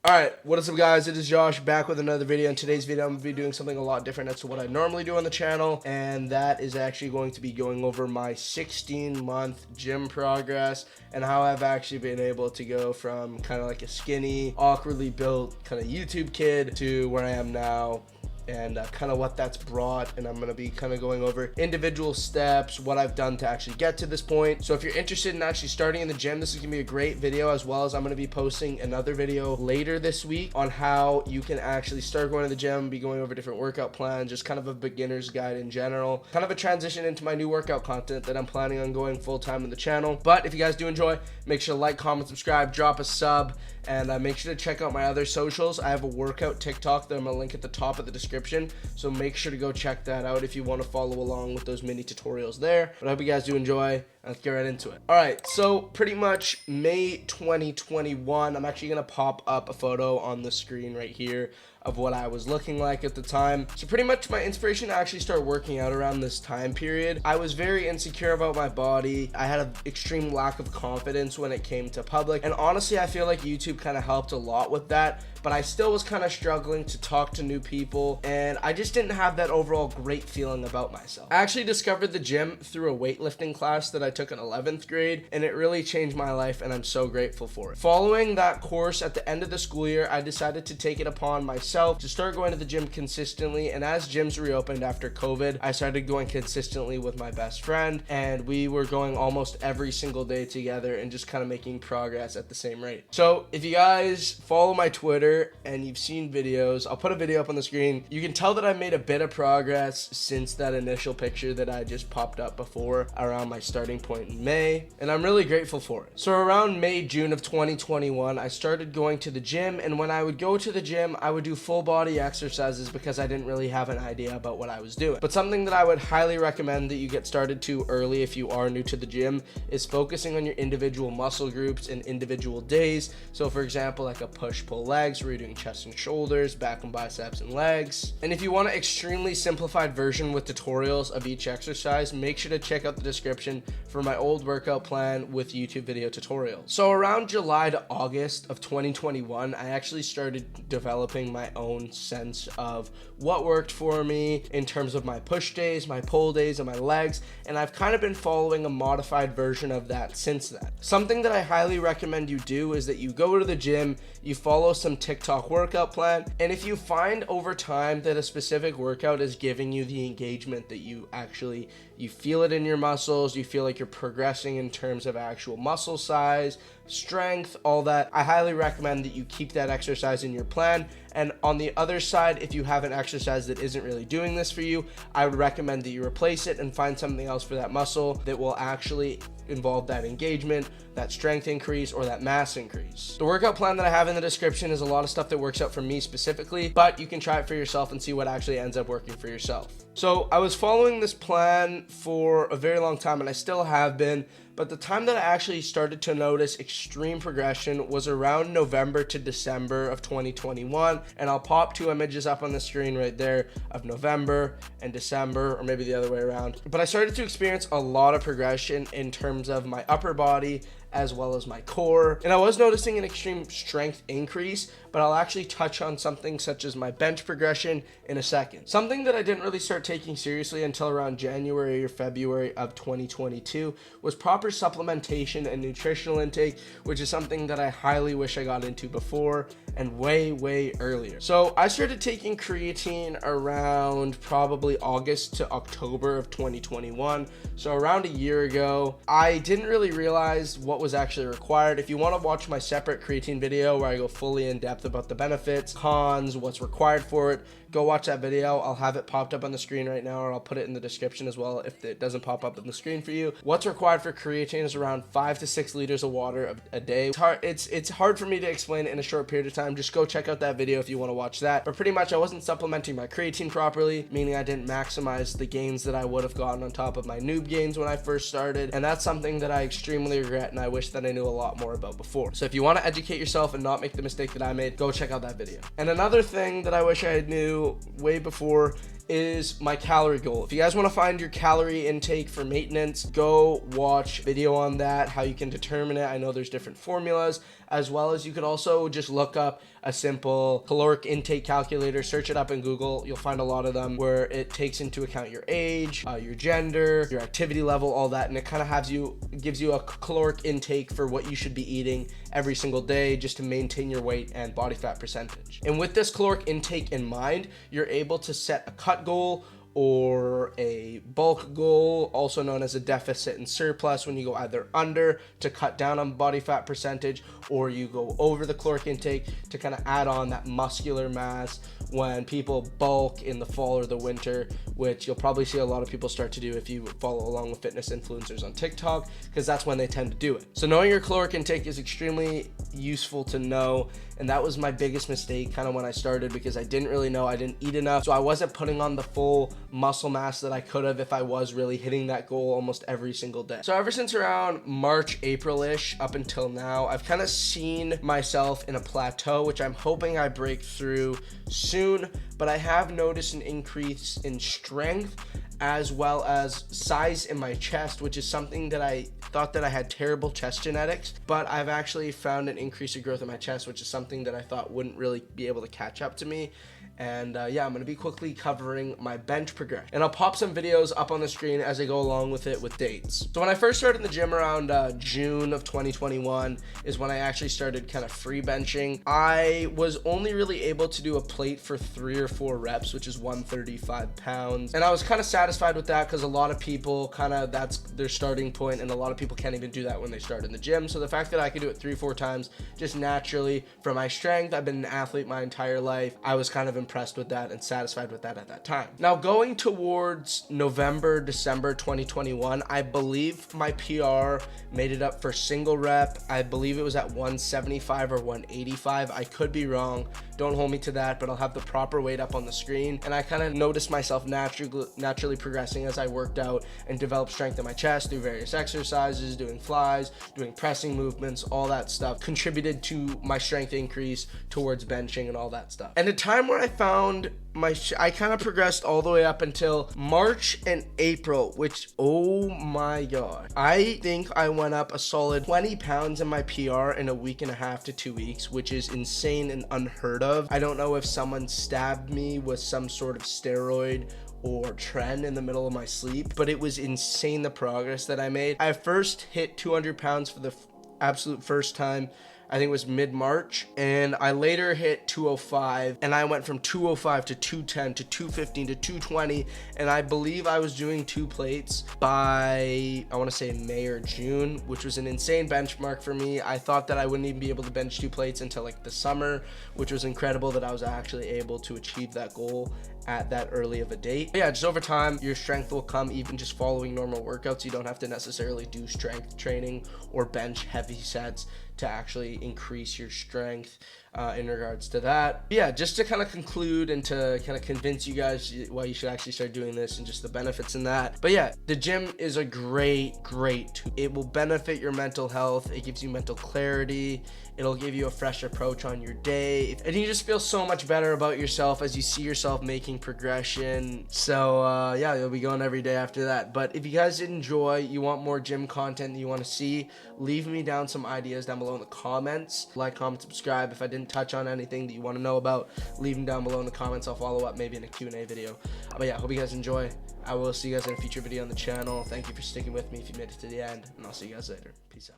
Alright, what is up guys, it is Josh back with another video. In today's video I'm going to be doing something a lot different as to what I normally do on the channel, and that is actually going to be going over my 16-month gym progress and how I've actually been able to go from kind of like a skinny, awkwardly built kind of YouTube kid to where I am now, and kind of what that's brought. And I'm going to be kind of going over individual steps, what I've done to actually get to this point. So if you're interested in actually starting in the gym, this is going to be a great video, as well as I'm going to be posting another video later this week on how you can actually start going to the gym, be going over different workout plans, just kind of a beginner's guide in general, kind of a transition into my new workout content that I'm planning on going full-time in the channel. But if you guys do enjoy, make sure to like, comment, subscribe, drop a sub, and make sure to check out my other socials. I have a workout TikTok that I'm going to link at the top of the description, so make sure to go check that out if you want to follow along with those mini tutorials there. But I hope you guys do enjoy. Let's get right into it. Alright, so pretty much May 2021, I'm actually going to pop up a photo on the screen right here of what I was looking like at the time. So pretty much my inspiration to actually start working out around this time period. I was very insecure about my body. I had an extreme lack of confidence when it came to public, and honestly I feel like YouTube kind of helped a lot with that, but I still was kind of struggling to talk to new people, and I just didn't have that overall great feeling about myself. I actually discovered the gym through a weightlifting class that I took in 11th grade, and it really changed my life, and I'm so grateful for it. Following that course, at the end of the school year, I decided to take it upon myself to start going to the gym consistently, and as gyms reopened after COVID, I started going consistently with my best friend, and we were going almost every single day together and just kind of making progress at the same rate. So if you guys follow my Twitter and you've seen videos, I'll put a video up on the screen. You can tell that I made a bit of progress since that initial picture that I just popped up before around my starting point in May, and I'm really grateful for it. So around May, June of 2021, I started going to the gym, and when I would go to the gym, I would do full body exercises because I didn't really have an idea about what I was doing. But something that I would highly recommend that you get started to early if you are new to the gym is focusing on your individual muscle groups and individual days. So for example, like a push-pull legs, where you're doing chest and shoulders, back and biceps and legs. And if you want an extremely simplified version with tutorials of each exercise, make sure to check out the description for my old workout plan with YouTube video tutorials. So around July to August of 2021, I actually started developing my own sense of what worked for me in terms of my push days, my pull days, and my legs, and I've kind of been following a modified version of that since then. Something that I highly recommend you do is that you go to the gym, you follow some TikTok workout plan, and if you find over time that a specific workout is giving you the engagement that you feel it in your muscles, you feel like you're progressing in terms of actual muscle size, strength, all that, I highly recommend that you keep that exercise in your plan. And on the other side, if you have an exercise that isn't really doing this for you, I would recommend that you replace it and find something else for that muscle that will actually involve that engagement, that strength increase, or that mass increase. The workout plan that I have in the description is a lot of stuff that works out for me specifically, but you can try it for yourself and see what actually ends up working for yourself. So I was following this plan for a very long time, and I still have been, but the time that I actually started to notice extreme progression was around November to December of 2021, and I'll pop two images up on the screen right there of November and December, or maybe the other way around. But I started to experience a lot of progression in terms of my upper body as well as my core, and I was noticing an extreme strength increase, but I'll actually touch on something such as my bench progression in a second. Something that I didn't really start taking seriously until around January or February of 2022 was proper supplementation and nutritional intake, which is something that I highly wish I got into before and way earlier. So I started taking creatine around probably August to October of 2021, so around a year ago. I didn't really realize what was actually required. If you want to watch my separate creatine video where I go fully in depth about the benefits, cons, what's required for it, go watch that video. I'll have it popped up on the screen right now, or I'll put it in the description as well if it doesn't pop up on the screen for you. What's required for creatine is around 5 to 6 liters of water a day. It's hard for me to explain it in a short period of time. Just go check out that video if you want to watch that. But pretty much I wasn't supplementing my creatine properly, meaning I didn't maximize the gains that I would have gotten on top of my noob gains when I first started, and that's something that I extremely regret and I wish that I knew a lot more about before. So if you want to educate yourself and not make the mistake that I made, go check out that video. And another thing that I wish I knew way before is my calorie goal. If you guys want to find your calorie intake for maintenance, go watch video on that, how you can determine it. I know there's different formulas, as well as you could also just look up a simple caloric intake calculator, search it up in Google. You'll find a lot of them where it takes into account your age, your gender, your activity level, all that, and it kind of gives you a caloric intake for what you should be eating every single day just to maintain your weight and body fat percentage. And with this caloric intake in mind, you're able to set a cut goal or a bulk goal, also known as a deficit and surplus, when you go either under to cut down on body fat percentage, or you go over the caloric intake to kind of add on that muscular mass when people bulk in the fall or the winter, which you'll probably see a lot of people start to do if you follow along with fitness influencers on TikTok, because that's when they tend to do it. So knowing your caloric intake is extremely useful to know, and that was my biggest mistake kind of when I started, because I didn't really know. I didn't eat enough, so I wasn't putting on the full muscle mass that I could have if I was really hitting that goal almost every single day. So ever since around March, April-ish up until now, I've kind of seen myself in a plateau, which I'm hoping I break through soon, but I have noticed an increase in strength as well as size in my chest, which is something that I thought that I had terrible chest genetics, but I've actually found an increase in growth in my chest, which is something that I thought wouldn't really be able to catch up to me. And yeah, I'm going to be quickly covering my bench progression, and I'll pop some videos up on the screen as I go along with it with dates. So when I first started in the gym around June of 2021 is when I actually started kind of free benching. I was only really able to do a plate for 3 or 4 reps, which is 135 pounds. And I was kind of satisfied with that because a lot of people that's their starting point, and a lot of people can't even do that when they start in the gym. So the fact that I could do it 3-4 times just naturally for my strength, I've been an athlete my entire life, I was kind of impressed with that and satisfied with that at that time. Now going towards November, December 2021, I believe my PR made it up for single rep. I believe it was at 175 or 185. I could be wrong. Don't hold me to that, but I'll have the proper weight up on the screen. And I kind of noticed myself naturally progressing as I worked out and developed strength in my chest through various exercises, doing flies, doing pressing movements, all that stuff contributed to my strength increase towards benching and all that stuff. And the time where I found I kind of progressed all the way up until March and April, which, oh my god, I think I went up a solid 20 pounds in my PR in a week and a half to 2 weeks, which is insane and unheard of. I don't know if someone stabbed me with some sort of steroid or trend in the middle of my sleep, but it was insane the progress that I made. I first hit 200 pounds for the absolute first time, I think it was mid-March, and I later hit 205, and I went from 205 to 210 to 215 to 220, and I believe I was doing 2 plates by, I want to say May or June, which was an insane benchmark for me. I thought that I wouldn't even be able to bench 2 plates until like the summer, which was incredible that I was actually able to achieve that goal at that early of a date. But yeah, just over time, your strength will come even just following normal workouts. You don't have to necessarily do strength training or bench heavy sets to actually increase your strength in regards to that. But yeah, just to kind of conclude and to kind of convince you guys why you should actually start doing this and just the benefits in that. But yeah, the gym is a great tool. It will benefit your mental health. It gives you mental clarity. It'll give you a fresh approach on your day, and you just feel so much better about yourself as you see yourself making progression. So yeah, you'll be going every day after that. But if you guys enjoy, you want more gym content that you want to see, leave me down some ideas down below in the comments. Like, comment, subscribe. If I didn't touch on anything that you want to know about, leave them down below in the comments. I'll follow up maybe in a Q&A video. But yeah, hope you guys enjoy. I will see you guys in a future video on the channel. Thank you for sticking with me if you made it to the end, and I'll see you guys later. Peace out.